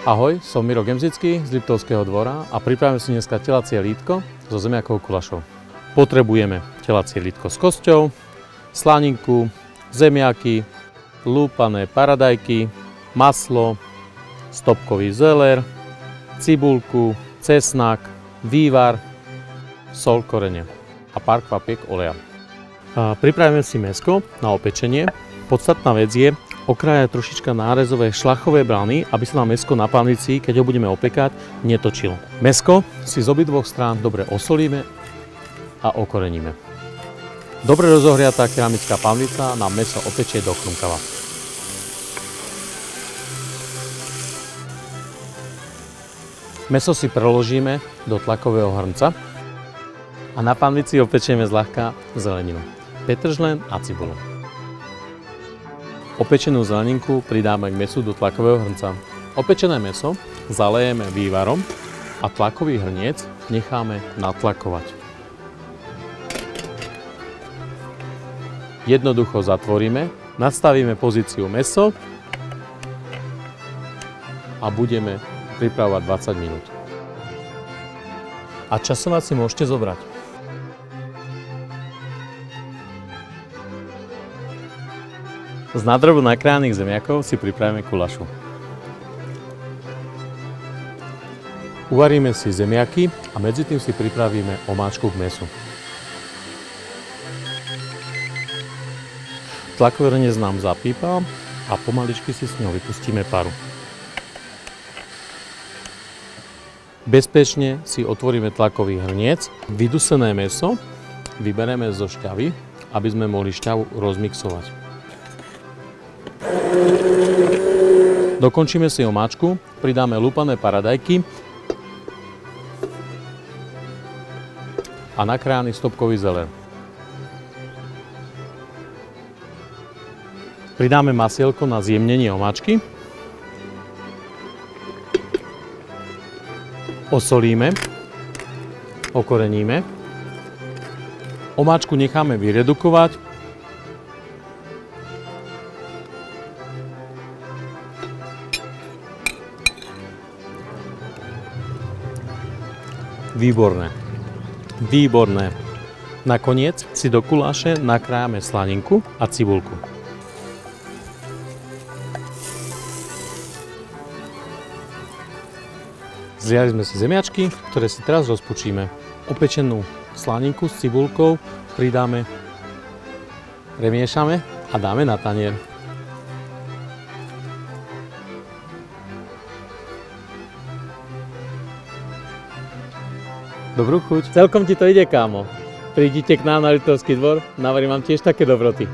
Ahoj, som Miro Gemzický z Liptovského dvora a pripravíme si dneska telacie lítko so zemiakovou guľašou. Potrebujeme telacie lítko s kosťou, slaninku, zemiaky, lúpané paradajky, maslo, stopkový zeler, cibulku, cesnak, vývar, soľ, korene a pár kvapiek oleja. Pripravíme si mäsko na opečenie. Podstatná vec je okrájať trošička nárezové šlachové brany, aby sa nám mäsko na pánvici, keď ho budeme opekať, netočilo. Mäsko si z obidvoch strán dobre osolíme a okoreníme. Dobre rozohriatá keramická pánvica nám mäso opečie do chrumkava. Mäso si preložíme do tlakového hrnca a na pánvici opečieme zľahka zeleninu, petržlen a cibulu. Opečenú zeleninku pridáme k mäsu do tlakového hrnca. Opečené mäso zalejeme vývarom a tlakový hrniec necháme natlakovať. Jednoducho zatvoríme, nastavíme pozíciu mäso a budeme pripravovať 20 minút. A časovať si môžete zobrať. Z nadrobu nakrájaných zemiakov si pripravíme guľašu. Uvaríme si zemiaky a medzi tým si pripravíme omáčku k mäsu. Tlakový hrniec nám zapípa a pomaličky si s ňou vypustíme paru. Bezpečne si otvoríme tlakový hrniec, vydusené mäso vyberieme zo šťavy, aby sme mohli šťavu rozmixovať. Dokončíme si omáčku, pridáme lúpané paradajky a nakrájaný stopkový zeler. Pridáme masielko na zjemnenie omáčky. Osolíme, okoreníme. Omáčku necháme vyredukovať. Výborné. Výborné. Nakoniec si do guľaše nakrájame slaninku a cibulku. Zliali sme si zemiačky, ktoré si teraz rozpučíme. Opečenú slaninku s cibulkou pridáme, premiešame a dáme na tanier. Dobrú chuť. Celkom ti to ide, kámo. Prídite k nám na Liptovský dvor, navarím vám tiež také dobroty.